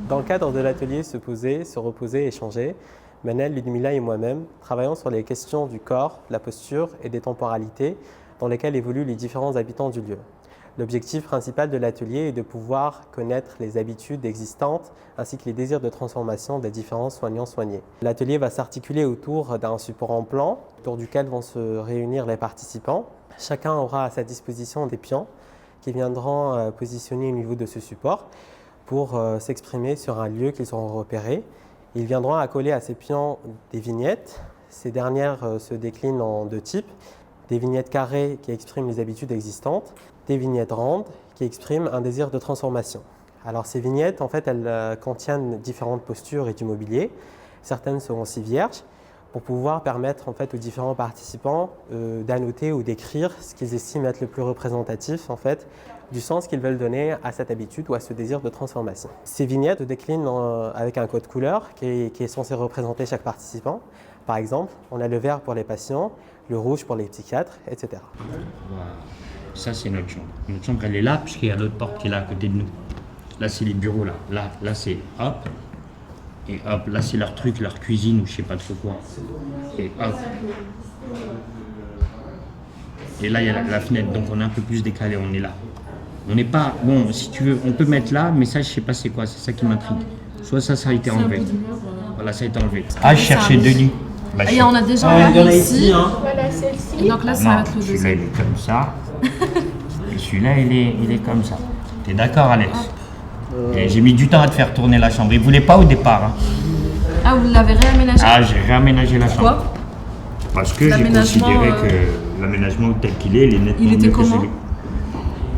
Dans le cadre de l'atelier Se poser, se reposer, échanger, Manel, Ludmila et moi-même travaillons sur les questions du corps, la posture et des temporalités dans lesquelles évoluent les différents habitants du lieu. L'objectif principal de l'atelier est de pouvoir connaître les habitudes existantes ainsi que les désirs de transformation des différents soignants soignés. L'atelier va s'articuler autour d'un support en plan, autour duquel vont se réunir les participants. Chacun aura à sa disposition des pions qui viendront positionner au niveau de ce support pour s'exprimer sur un lieu qu'ils auront repéré. Ils viendront accoler à ces pions des vignettes. Ces dernières se déclinent en deux types. Des vignettes carrées qui expriment les habitudes existantes, des vignettes rondes qui expriment un désir de transformation. Alors ces vignettes, en fait, elles contiennent différentes postures et du mobilier. Certaines seront aussi vierges pour pouvoir permettre en fait, aux différents participants d'annoter ou d'écrire ce qu'ils estiment être le plus représentatif en fait, du sens qu'ils veulent donner à cette habitude ou à ce désir de transformation. Ces vignettes se déclinent avec un code couleur qui est censé représenter chaque participant. Par exemple, on a le vert pour les patients, le rouge pour les psychiatres, etc. Voilà. Ça, c'est notre chambre. Notre chambre, elle est là, puisqu'il y a l'autre porte qui est là à côté de nous. Là, c'est les bureaux, là. Là, c'est hop. Et hop, là, c'est leur truc, leur cuisine, ou je sais pas trop quoi. Et hop. Et là, il y a la fenêtre, donc on est un peu plus décalé, on est là. On n'est pas... Bon, si tu veux, on peut mettre là, mais ça, je sais pas c'est quoi, c'est ça qui m'intrigue. Soit ça a été enlevé. Voilà, ça a été enlevé. Ah, je cherchais deux lits. Bah, et on a déjà un ici. Voilà celle-ci. Donc là, ça va être le deuxième. Celui-là, il est comme ça. Et celui-là, il est comme ça. T'es d'accord, Alex? Et j'ai mis du temps à te faire tourner la chambre. Il voulait pas au départ. Hein. Ah, vous l'avez réaménagé? Ah, j'ai réaménagé la chambre. Pourquoi? Parce que j'ai considéré que l'aménagement tel qu'il est, il est nettement mieux que celui.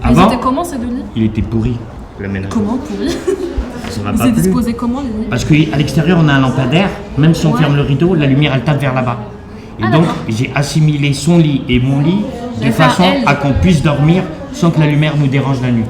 Il était comment? Ils étaient comment ces deux lits? Il était pourri, l'aménagement. Comment pourri? Ça m'a Il pas s'est plu. disposé comment les lits? Parce qu'à l'extérieur, on a un lampadaire. Même si on ferme le rideau, la lumière, elle tape vers là-bas. Et donc, j'ai assimilé son lit et mon lit de façon à qu'on puisse dormir sans que la lumière nous dérange la nuit.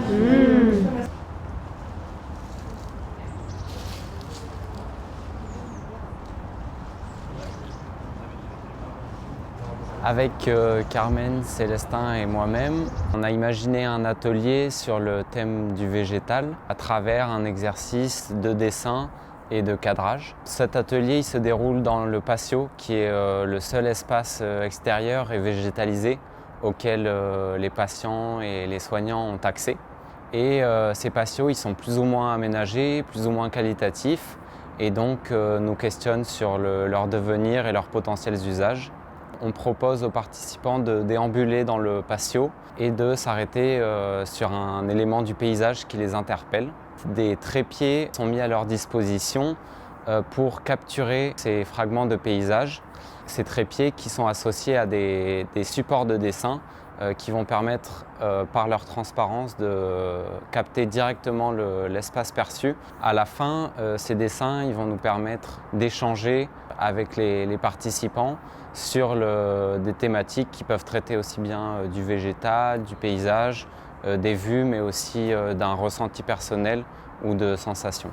Avec Carmen, Célestin et moi-même, on a imaginé un atelier sur le thème du végétal à travers un exercice de dessin et de cadrage. Cet atelier il se déroule dans le patio qui est le seul espace extérieur et végétalisé auquel les patients et les soignants ont accès. Et ces patios ils sont plus ou moins aménagés, plus ou moins qualitatifs et donc nous questionnent sur leur devenir et leurs potentiels usages. On propose aux participants de déambuler dans le patio et de s'arrêter sur un élément du paysage qui les interpelle. Des trépieds sont mis à leur disposition pour capturer ces fragments de paysage. Ces trépieds qui sont associés à des supports de dessin qui vont permettre par leur transparence de capter directement l'espace perçu. À la fin, ces dessins ils vont nous permettre d'échanger avec les participants sur des thématiques qui peuvent traiter aussi bien du végétal, du paysage, des vues, mais aussi d'un ressenti personnel ou de sensations.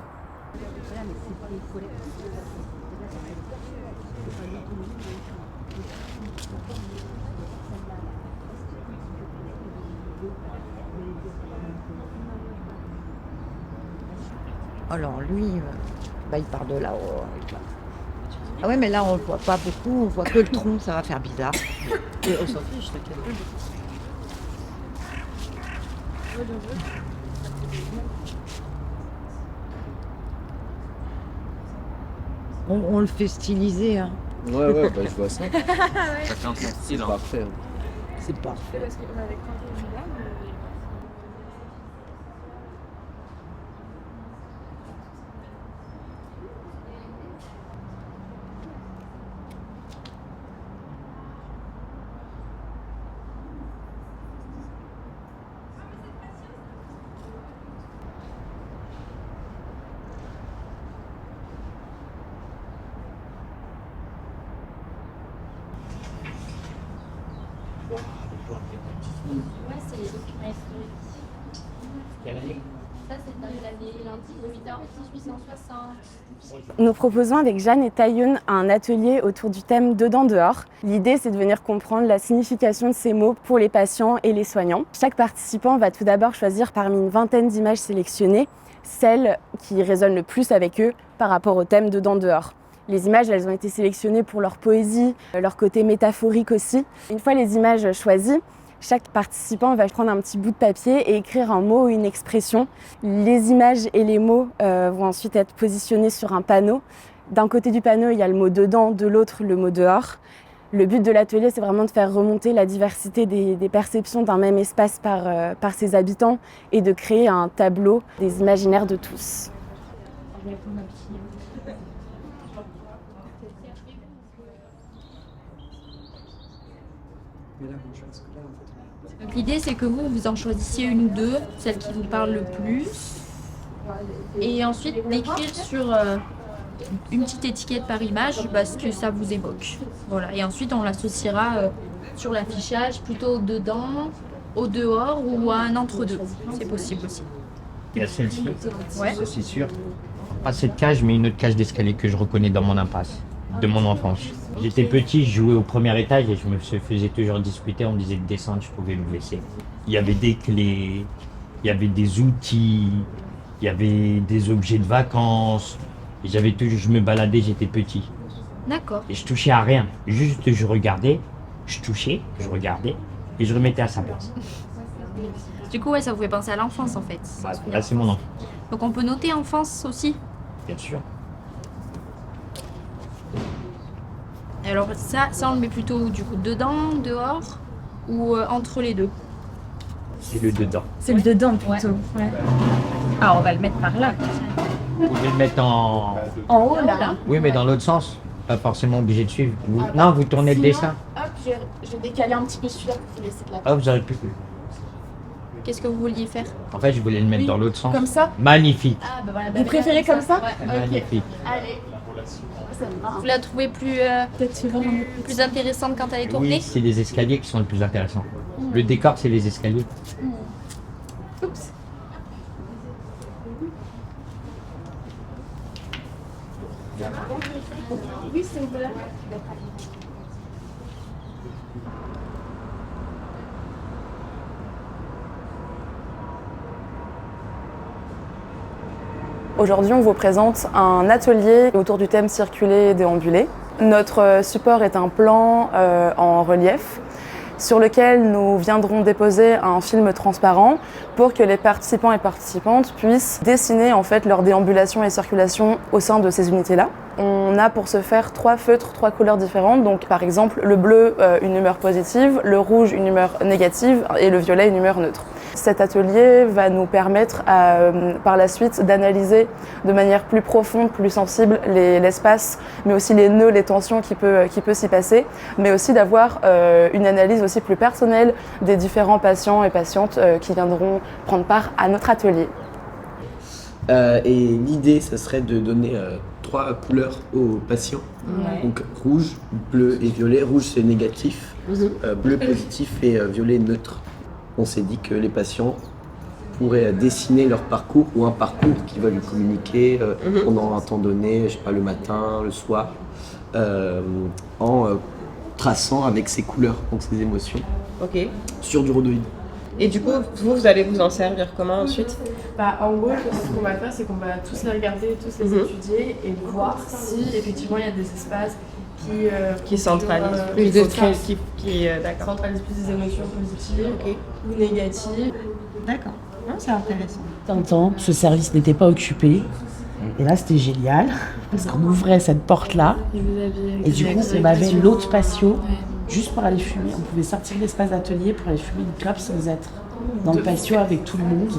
Alors lui, il part de là-haut. Ah ouais, mais là on le voit pas beaucoup, on voit que le tronc, ça va faire bizarre. Et on s'en fiche, t'inquiète. On le fait styliser, hein. Ouais, je vois ça. Chacun son style. C'est parfait. C'est parfait. Ouais, c'est les documents historiques. Quelle année? Ça, c'est l'année lundi 1860. Nous proposons avec Jeanne et Taïun un atelier autour du thème Dedans dehors. L'idée, c'est de venir comprendre la signification de ces mots pour les patients et les soignants. Chaque participant va tout d'abord choisir parmi une vingtaine d'images sélectionnées celles qui résonnent le plus avec eux par rapport au thème Dedans dehors. Les images, elles ont été sélectionnées pour leur poésie, leur côté métaphorique aussi. Une fois les images choisies, chaque participant va prendre un petit bout de papier et écrire un mot ou une expression. Les images et les mots vont ensuite être positionnés sur un panneau. D'un côté du panneau, il y a le mot dedans, de l'autre, le mot dehors. Le but de l'atelier, c'est vraiment de faire remonter la diversité des perceptions d'un même espace par ses habitants et de créer un tableau des imaginaires de tous. Donc l'idée, c'est que vous en choisissiez une ou deux, celles qui vous parlent le plus, et ensuite d'écrire sur une petite étiquette par image ce que ça vous évoque. Voilà. Et ensuite, on l'associera sur l'affichage plutôt au dedans, au dehors ou à un entre-deux. C'est possible aussi. Il y a celle-ci, Ouais. ça c'est sûr. Pas cette cage, mais une autre cage d'escalier que je reconnais dans mon impasse, de mon enfance. J'étais petit, je jouais au premier étage et je me faisais toujours discuter. On me disait de descendre, je pouvais me blesser. Il y avait des clés, il y avait des outils, il y avait des objets de vacances. Et je me baladais, j'étais petit. D'accord. Et je touchais à rien. Juste je regardais, je touchais, je regardais et je remettais à sa place. Du coup, ouais, ça vous fait penser à l'enfance en fait. Là, c'est mon enfant. Donc on peut noter enfance aussi. Bien sûr. Alors ça on le met plutôt du coup dedans, dehors ou entre les deux. C'est le dedans. C'est le dedans plutôt. Ouais. Ah, on va le mettre par là. Vous pouvez le mettre en En haut là. Oui, mais dans l'autre sens. Pas forcément obligé de suivre. Non, vous tournez le dessin. Hop, je vais décaler un petit peu celui-là pour vous laisser de la place. Hop, vous aurez pu. Qu'est-ce que vous vouliez faire? En fait, je voulais le mettre dans l'autre sens. Comme ça? Magnifique. Ah bah voilà. Vous préférez comme ça? Ouais. Magnifique. Allez. Vous la trouvez plus intéressante quand elle est tournée? Oui, c'est les escaliers qui sont le plus intéressants. Le décor, c'est les escaliers. Oups. Oui, c'est ouvert. Aujourd'hui, on vous présente un atelier autour du thème circuler et déambuler. Notre support est un plan en relief sur lequel nous viendrons déposer un film transparent pour que les participants et participantes puissent dessiner en fait leur déambulation et circulation au sein de ces unités-là. On a pour ce faire 3 feutres, 3 couleurs différentes. Donc par exemple le bleu, une humeur positive, le rouge, une humeur négative et le violet, une humeur neutre. Cet atelier va nous permettre par la suite d'analyser de manière plus profonde, plus sensible l'espace, mais aussi les nœuds, les tensions qui peut s'y passer, mais aussi d'avoir une analyse aussi plus personnelle des différents patients et patientes qui viendront prendre part à notre atelier. Et l'idée, ce serait de donner 3 couleurs aux patients. Ouais. Donc rouge, bleu et violet. Rouge, c'est négatif, bleu positif et violet neutre. On s'est dit que les patients pourraient dessiner leur parcours ou un parcours qu'ils veulent communiquer pendant un temps donné, je sais pas, le matin, le soir, en traçant avec ces couleurs, donc ces émotions, sur du rhodoïde. Et du coup, vous allez vous en servir comment ensuite? En gros, ce qu'on va faire, c'est qu'on va tous les regarder, tous les étudier et voir si effectivement il y a des espaces qui centralisent plus centralisent plus des émotions positives ou négatives. D'accord, c'est intéressant. Dans le temps, ce service n'était pas occupé. Et là, c'était génial, parce qu'on ouvrait cette porte-là, et du coup, on avait l'autre patio, juste pour aller fumer. On pouvait sortir de l'espace d'atelier pour aller fumer une clope sans être dans le patio avec tout le monde.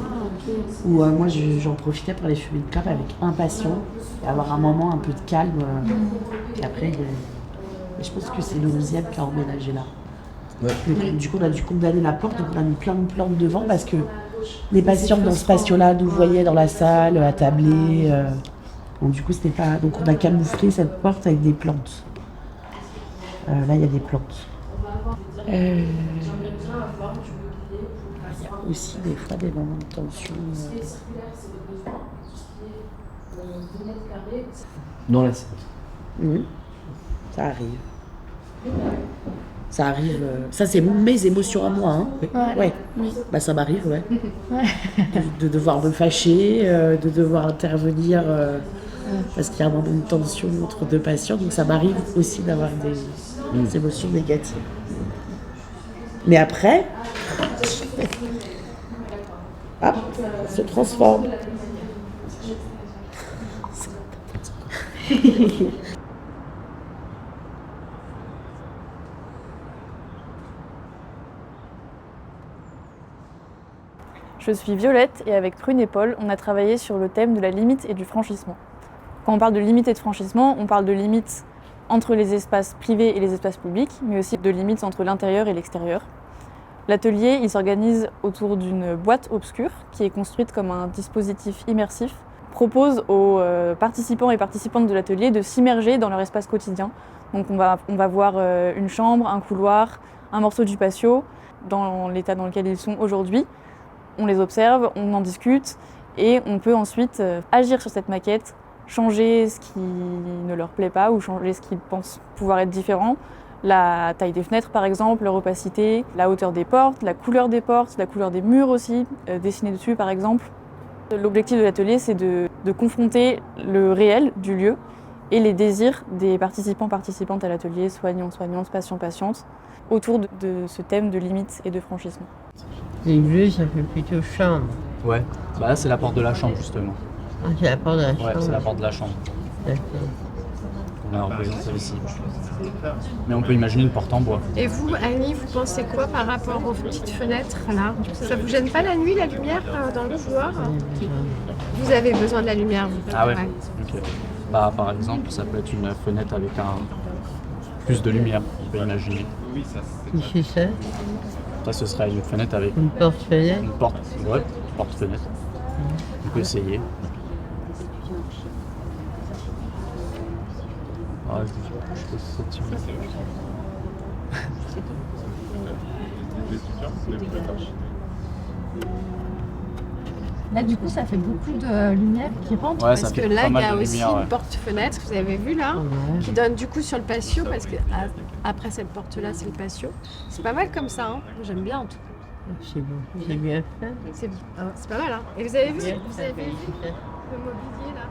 Où moi, j'en profitais pour aller fumer une clope avec un patient, et avoir un moment un peu de calme. Et après, je pense que c'est le 11e qui a emménagé là. Ouais. Du coup, on a dû condamner la porte, donc on a mis plein de plantes devant, parce que les patients dans ce patio-là nous voyaient dans la salle, attablés. Donc du coup, c'était pas. Donc on a camouflé cette porte avec des plantes. Là, il y a des plantes. aussi des fois des moments de tension. Dans la salle. Ça arrive. Ça arrive. Ça, c'est mes émotions à moi. Hein. Ouais. Bah, ça m'arrive, ouais. De devoir me fâcher, de devoir intervenir parce qu'il y a un moment de tension entre deux patients. Donc, ça m'arrive aussi d'avoir des émotions négatives. Mais après, hop, ça se transforme. Je suis Violette et avec Prune et Paul, on a travaillé sur le thème de la limite et du franchissement. Quand on parle de limite et de franchissement, on parle de limite entre les espaces privés et les espaces publics, mais aussi de limites entre l'intérieur et l'extérieur. L'atelier, il s'organise autour d'une boîte obscure qui est construite comme un dispositif immersif, propose aux participants et participantes de l'atelier de s'immerger dans leur espace quotidien. Donc on va voir une chambre, un couloir, un morceau du patio, dans l'état dans lequel ils sont aujourd'hui. On les observe, on en discute et on peut ensuite agir sur cette maquette, changer ce qui ne leur plaît pas ou changer ce qu'ils pensent pouvoir être différent. La taille des fenêtres par exemple, leur opacité, la hauteur des portes, la couleur des murs aussi, dessinés dessus par exemple. L'objectif de l'atelier, c'est de confronter le réel du lieu et les désirs des participants-participantes à l'atelier, soignants-soignantes, patients-patientes, autour de ce thème de limite et de franchissement. Les bleus, ça fait plutôt chambre. Ouais, bah là c'est la porte de la chambre justement. Ah, c'est la porte de la chambre. Ouais, c'est la porte de la chambre. D'accord. On a représenté celle-ci. Mais on peut imaginer une porte en bois. Et vous, Annie, vous pensez quoi par rapport aux petites fenêtres là? Ça vous gêne pas la nuit, la lumière dans le couloir? Vous avez besoin de la lumière, vous? Ah ouais. Ok. Bah par exemple, ça peut être une fenêtre avec plus de lumière, on peut imaginer. Qui fait ça? Ça, ce serait une fenêtre avec une porte-fenêtre. Une porte, ouais, porte-fenêtre. On peut essayer. Ah, je pose cette sur Là, du coup, ça fait beaucoup de lumière qui rentre parce que là, il y a aussi une porte-fenêtre, vous avez vu là, qui donne du coup sur le patio parce que après cette porte-là, c'est le patio. C'est pas mal comme ça, hein. J'aime bien en tout cas. C'est bon, c'est bien fait. C'est pas mal, hein. Et vous avez vu le mobilier là?